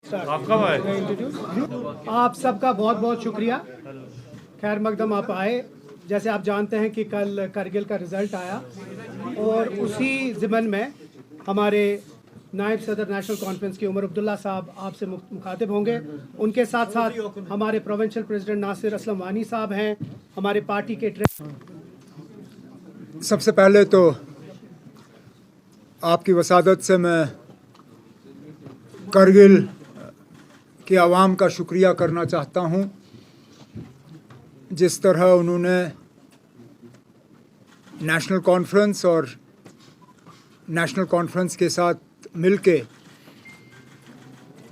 आप कब आए? आप सबका बहुत बहुत शुक्रिया। खैर मकदम आप आए। जैसे आप जानते हैं कि कल करगिल का रिज़ल्ट आया और उसी ज़िमन में हमारे नायब सदर नेशनल कॉन्फ्रेंस की उमर अब्दुल्ला साहब आपसे मुखातिब होंगे। उनके साथ साथ हमारे प्रोविंशियल प्रेसिडेंट नासिर असलम वानी साहब हैं, हमारे पार्टी के सबसे पहले तो आपकी वसादत से मैं करगिल के आवाम का शुक्रिया करना चाहता हूँ। जिस तरह उन्होंने नेशनल कॉन्फ्रेंस और नेशनल कॉन्फ्रेंस के साथ मिलके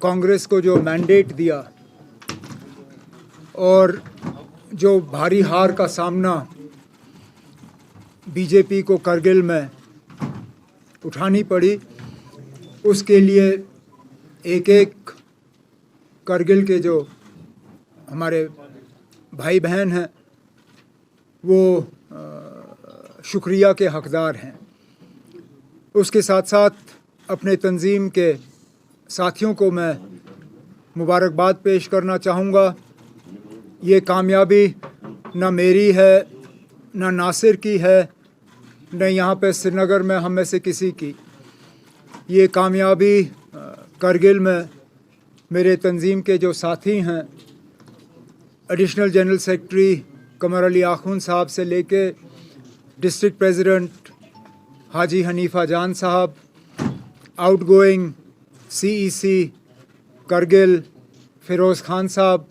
कांग्रेस को जो मैंडेट दिया और जो भारी हार का सामना बीजेपी को करगिल में उठानी पड़ी, उसके लिए एक एक करगिल के जो हमारे भाई बहन हैं वो शुक्रिया के हकदार हैं। उसके साथ साथ अपने तंजीम के साथियों को मैं मुबारकबाद पेश करना चाहूँगा। ये कामयाबी न मेरी है, न नासिर की है, न यहाँ पे श्रीनगर में हम में से किसी की। ये कामयाबी करगिल में मेरे तंजीम के जो साथी हैं, एडिशनल जनरल सेक्रेटरी कमर अली आखून साहब से लेके डिस्ट्रिक्ट प्रेसिडेंट हाजी हनीफा जान साहब, आउटगोइंग सीईसी करगिल फ़िरोज़ खान साहब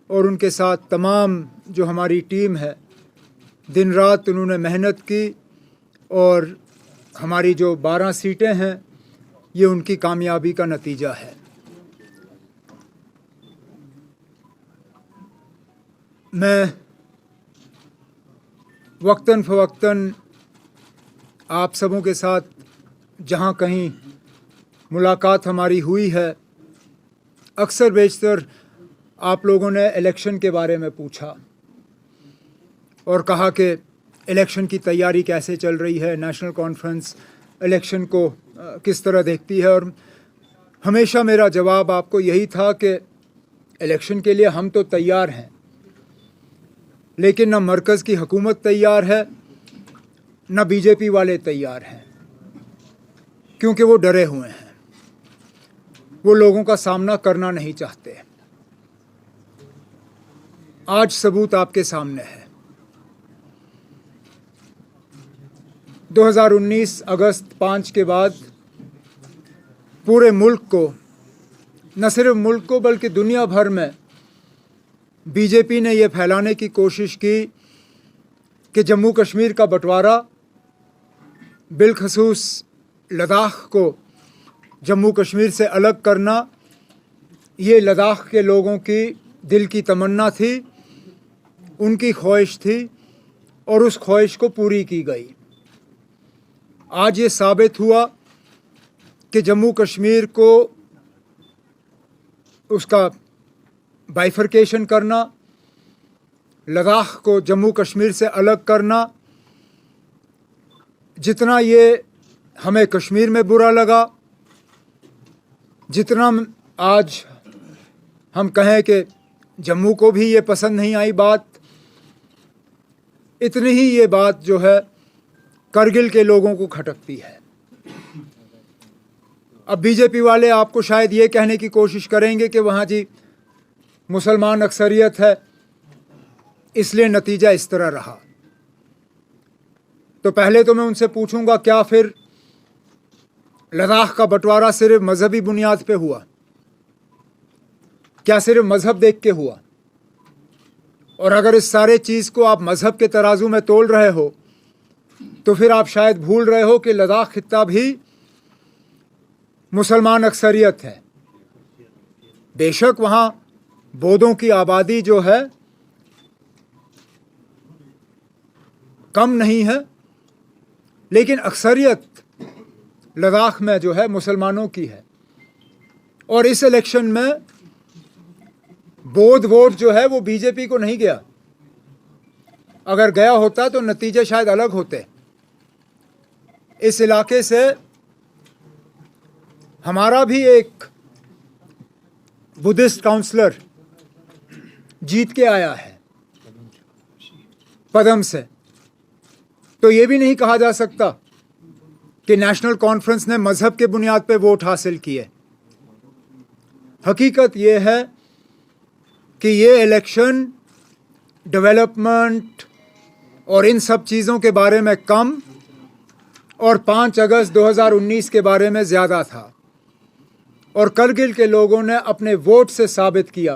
और उनके साथ तमाम जो हमारी टीम है, दिन रात उन्होंने मेहनत की और हमारी जो 12 सीटें हैं ये उनकी कामयाबी का नतीजा है। मैं वक्तन फ़वक्तन आप सबों के साथ जहाँ कहीं मुलाकात हमारी हुई है, अक्सर बेशतर आप लोगों ने इलेक्शन के बारे में पूछा और कहा कि इलेक्शन की तैयारी कैसे चल रही है, नेशनल कॉन्फ्रेंस इलेक्शन को किस तरह देखती है। और हमेशा मेरा जवाब आपको यही था कि इलेक्शन के लिए हम तो तैयार हैं, लेकिन न मरकज़ की हुकूमत तैयार है, न बीजेपी वाले तैयार हैं, क्योंकि वो डरे हुए हैं, वो लोगों का सामना करना नहीं चाहते। आज सबूत आपके सामने है। 2019 अगस्त 5 के बाद पूरे मुल्क को, न सिर्फ मुल्क को बल्कि दुनिया भर में बीजेपी ने ये फैलाने की कोशिश की कि जम्मू कश्मीर का बंटवारा, बिलखसूस लद्दाख को जम्मू कश्मीर से अलग करना, ये लद्दाख के लोगों की दिल की तमन्ना थी, उनकी ख्वाहिश थी और उस ख्वाहिश को पूरी की गई। आज ये साबित हुआ कि जम्मू कश्मीर को उसका बाइफरकेशन करना, लद्दाख को जम्मू कश्मीर से अलग करना, जितना ये हमें कश्मीर में बुरा लगा, जितना आज हम कहें कि जम्मू को भी ये पसंद नहीं आई बात, इतनी ही ये बात जो है करगिल के लोगों को खटकती है। अब बीजेपी वाले आपको शायद ये कहने की कोशिश करेंगे कि वहाँ जी मुसलमान अक्सरियत है, इसलिए नतीजा इस तरह रहा। तो पहले तो मैं उनसे पूछूंगा, क्या फिर लद्दाख का बंटवारा सिर्फ मजहबी बुनियाद पे हुआ? क्या सिर्फ मजहब देख के हुआ? और अगर इस सारे चीज़ को आप मजहब के तराजू में तोल रहे हो तो फिर आप शायद भूल रहे हो कि लद्दाख खित्ता भी मुसलमान अक्सरियत है। बेशक वहाँ बौद्धों की आबादी जो है कम नहीं है, लेकिन अक्सरियत लद्दाख में जो है मुसलमानों की है। और इस इलेक्शन में बौद्ध वोट जो है वो बीजेपी को नहीं गया। अगर गया होता तो नतीजे शायद अलग होते। इस इलाके से हमारा भी एक बुद्धिस्ट काउंसलर जीत के आया है पदम से, तो ये भी नहीं कहा जा सकता कि नेशनल कॉन्फ्रेंस ने मजहब के बुनियाद पे वोट हासिल किए। हकीकत ये है कि ये इलेक्शन डेवलपमेंट और इन सब चीज़ों के बारे में कम और 5 अगस्त 2019 के बारे में ज़्यादा था, और करगिल के लोगों ने अपने वोट से साबित किया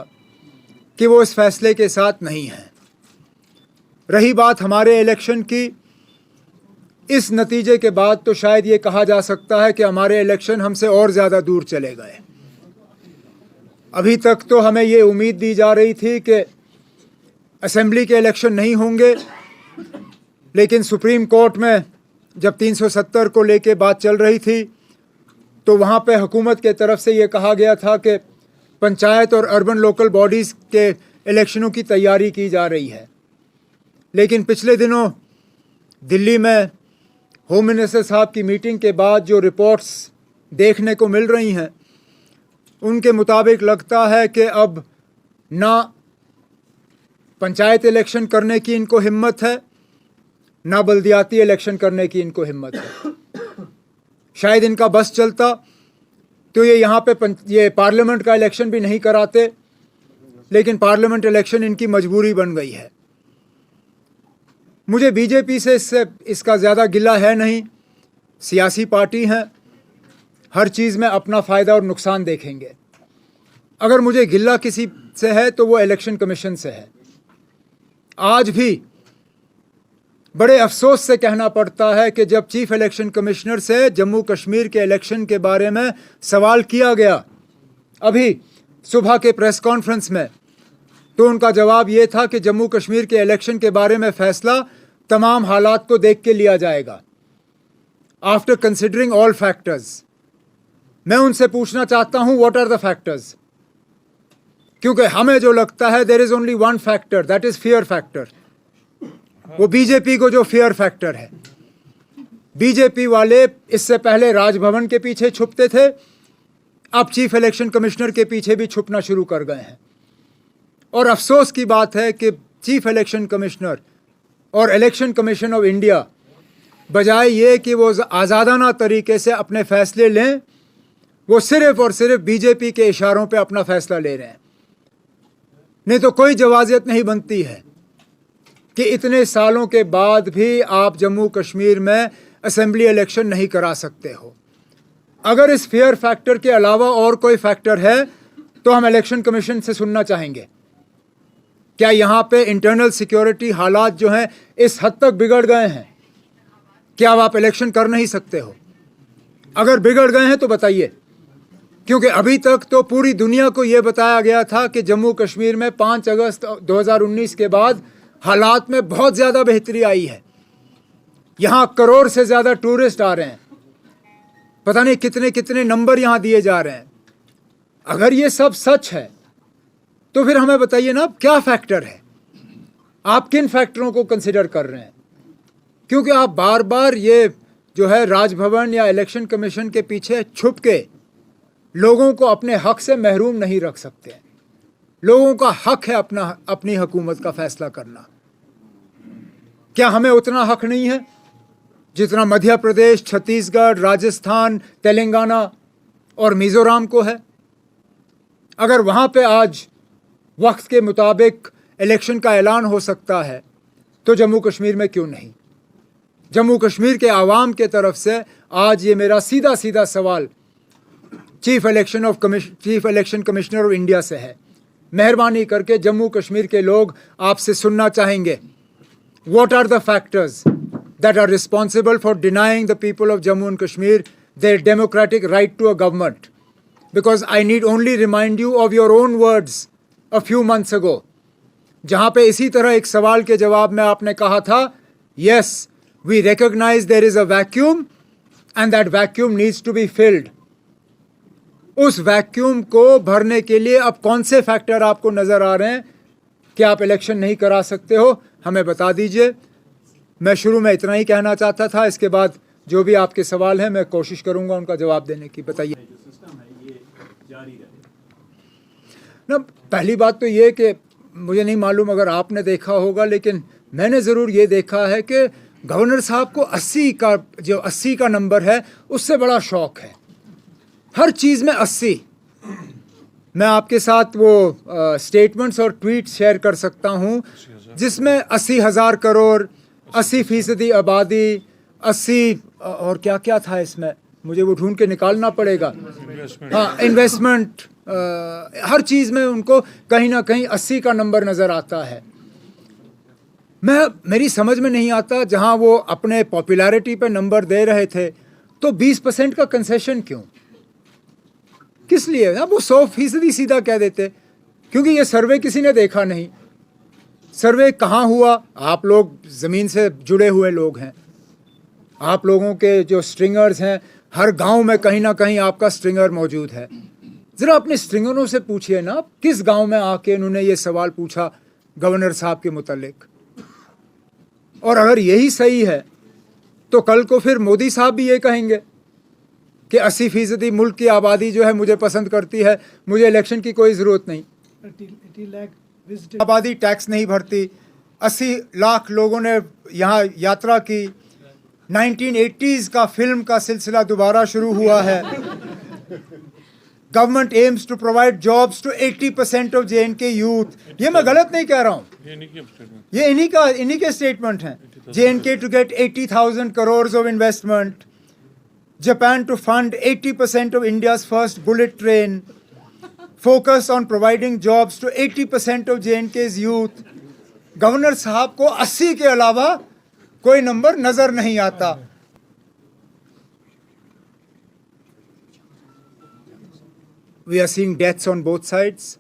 कि वो इस फैसले के साथ नहीं हैं। रही बात हमारे इलेक्शन की, इस नतीजे के बाद तो शायद ये कहा जा सकता है कि हमारे इलेक्शन हमसे और ज़्यादा दूर चले गए। अभी तक तो हमें ये उम्मीद दी जा रही थी कि असेंबली के इलेक्शन नहीं होंगे, लेकिन सुप्रीम कोर्ट में जब 370 को लेके बात चल रही थी तो वहाँ पे हुकूमत के तरफ से ये कहा गया था कि पंचायत और अर्बन लोकल बॉडीज़ के इलेक्शनों की तैयारी की जा रही है। लेकिन पिछले दिनों दिल्ली में होम मिनिस्टर साहब की मीटिंग के बाद जो रिपोर्ट्स देखने को मिल रही हैं, उनके मुताबिक लगता है कि अब ना पंचायत इलेक्शन करने की इनको हिम्मत है, ना बल्दियाती इलेक्शन करने की इनको हिम्मत है। शायद इनका बस चलता तो ये यहाँ पे ये पार्लियामेंट का इलेक्शन भी नहीं कराते, लेकिन पार्लियामेंट इलेक्शन इनकी मजबूरी बन गई है। मुझे बीजेपी से इसका ज़्यादा गिला है नहीं, सियासी पार्टी हैं, हर चीज़ में अपना फ़ायदा और नुकसान देखेंगे। अगर मुझे गिला किसी से है तो वो इलेक्शन कमीशन से है। आज भी बड़े अफसोस से कहना पड़ता है कि जब चीफ इलेक्शन कमिश्नर से जम्मू कश्मीर के इलेक्शन के बारे में सवाल किया गया अभी सुबह के प्रेस कॉन्फ्रेंस में, तो उनका जवाब ये था कि जम्मू कश्मीर के इलेक्शन के बारे में फ़ैसला तमाम हालात को देख के लिया जाएगा, आफ्टर कंसिडरिंग ऑल फैक्टर्स। मैं उनसे पूछना चाहता हूँ, व्हाट आर द फैक्टर्स? क्योंकि हमें जो लगता है there is only one factor, that is fear factor. वो बीजेपी को जो फियर फैक्टर है, बीजेपी वाले इससे पहले राजभवन के पीछे छुपते थे, अब चीफ इलेक्शन कमिश्नर के पीछे भी छुपना शुरू कर गए हैं। और अफसोस की बात है कि चीफ इलेक्शन कमिश्नर और इलेक्शन कमीशन ऑफ इंडिया बजाय ये कि वो आज़ादाना तरीके से अपने फैसले लें, वो सिर्फ और सिर्फ बीजेपी के इशारों पे अपना फैसला ले रहे हैं। नहीं तो कोई जवाजियत नहीं बनती है कि इतने सालों के बाद भी आप जम्मू कश्मीर में असेंबली इलेक्शन नहीं करा सकते हो। अगर इस फेयर फैक्टर के अलावा और कोई फैक्टर है तो हम इलेक्शन कमीशन से सुनना चाहेंगे। क्या यहाँ पे इंटरनल सिक्योरिटी हालात जो हैं इस हद तक बिगड़ गए हैं क्या आप इलेक्शन कर नहीं सकते हो? अगर बिगड़ गए हैं तो बताइए, क्योंकि अभी तक तो पूरी दुनिया को ये बताया गया था कि जम्मू कश्मीर में 5 अगस्त 2019 के बाद हालात में बहुत ज़्यादा बेहतरी आई है। यहाँ करोड़ से ज़्यादा टूरिस्ट आ रहे हैं, पता नहीं कितने कितने नंबर यहाँ दिए जा रहे हैं। अगर ये सब सच है तो फिर हमें बताइए ना, क्या फैक्टर है? आप किन फैक्टरों को कंसिडर कर रहे हैं? क्योंकि आप बार बार ये जो है राजभवन या इलेक्शन कमीशन के पीछे छुप के लोगों को अपने हक से महरूम नहीं रख सकते। लोगों का हक है अपनी हुकूमत का फैसला करना। क्या हमें उतना हक नहीं है जितना मध्य प्रदेश, छत्तीसगढ़, राजस्थान, तेलंगाना और मिज़ोरम को है? अगर वहाँ पे आज वक्त के मुताबिक इलेक्शन का ऐलान हो सकता है तो जम्मू कश्मीर में क्यों नहीं? जम्मू कश्मीर के आवाम के तरफ से आज ये मेरा सीधा सीधा सवाल chief election commissioner of India से है। मेहरबानी करके जम्मू कश्मीर के लोग आपसे सुनना चाहेंगे, what are the factors that are responsible for denying the people of Jammu and Kashmir their democratic right to a government? Because I need only remind you of your own words a few months ago, जहाँ पे इसी तरह एक सवाल के जवाब में आपने कहा था, yes, we recognize there is a vacuum and that vacuum needs to be filled. उस वैक्यूम को भरने के लिए अब कौन से फैक्टर आपको नज़र आ रहे हैं कि आप इलेक्शन नहीं करा सकते हो? हमें बता दीजिए। मैं शुरू में इतना ही कहना चाहता था, इसके बाद जो भी आपके सवाल हैं मैं कोशिश करूंगा उनका जवाब देने की। बताइए। ना, पहली बात तो ये कि मुझे नहीं मालूम अगर आपने देखा होगा, लेकिन मैंने ज़रूर ये देखा है कि गवर्नर साहब को 80 का नंबर है उससे बड़ा शौक़ है, हर चीज़ में 80। मैं आपके साथ वो स्टेटमेंट्स और ट्वीट्स शेयर कर सकता हूँ जिसमें 80,000 करोड़, 80% आबादी, 80 और क्या क्या था इसमें, मुझे वो ढूंढ के निकालना पड़ेगा। हाँ, इन्वेस्टमेंट, हर चीज़ में उनको कहीं ना कहीं 80 का नंबर नज़र आता है। मेरी समझ में नहीं आता, जहाँ वो अपने पॉपुलैरिटी पे नंबर दे रहे थे तो 20% का कंसेशन क्यों, किस लिए? अब वो 100% सीधा कह देते, क्योंकि ये सर्वे किसी ने देखा नहीं। सर्वे कहाँ हुआ? आप लोग ज़मीन से जुड़े हुए लोग हैं, आप लोगों के जो स्ट्रिंगर्स हैं, हर गांव में कहीं ना कहीं आपका स्ट्रिंगर मौजूद है। ज़रा अपने स्ट्रिंगरों से पूछिए ना, किस गांव में आके उन्होंने ये सवाल पूछा गवर्नर साहब के मुतालिक। और अगर यही सही है तो कल को फिर मोदी साहब भी ये कहेंगे कि 80% मुल्क की आबादी जो है मुझे पसंद करती है, मुझे इलेक्शन की कोई ज़रूरत नहीं। आबादी टैक्स नहीं भरती, 80 लाख लोगों ने यहाँ यात्रा की, 1980s का फिल्म का सिलसिला दोबारा शुरू हुआ है। Government aims to provide jobs to 80% of JNK youth. ये मैं गलत नहीं कह रहा हूँ, ये इन्हीं के स्टेटमेंट हैं। JNK to get 80,000 crore of investment, Japan to fund 80% of India's first bullet train, focus on providing jobs to 80% of JNK's youth। Governor साहब को 80 के अलावा कोई नंबर नजर नहीं आता। We are seeing deaths on both sides.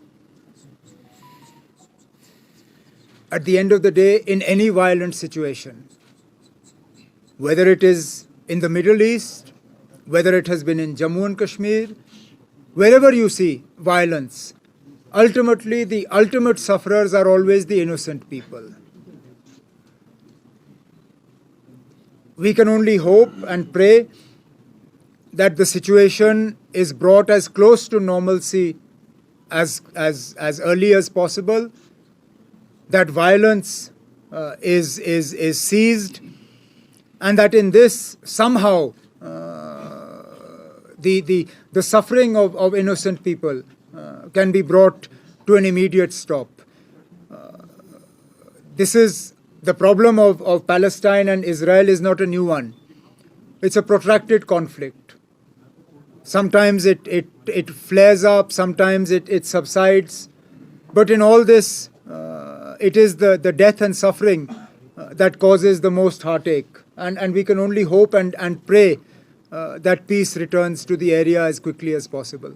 At the end of the day, in any violent situation, whether it is in the Middle East, whether it has been in Jammu and Kashmir, wherever you see violence, ultimately the ultimate sufferers are always the innocent people. We can only hope and pray that the situation is brought as close to normalcy as early as possible, that violence is seized, and that in this somehow the suffering of innocent people can be brought to an immediate stop. This is the problem of Palestine and Israel is not a new one. It's a protracted conflict. Sometimes it flares up, sometimes it subsides. But in all this, it is the death and suffering that causes the most heartache. And we can only hope and pray that peace returns to the area as quickly as possible.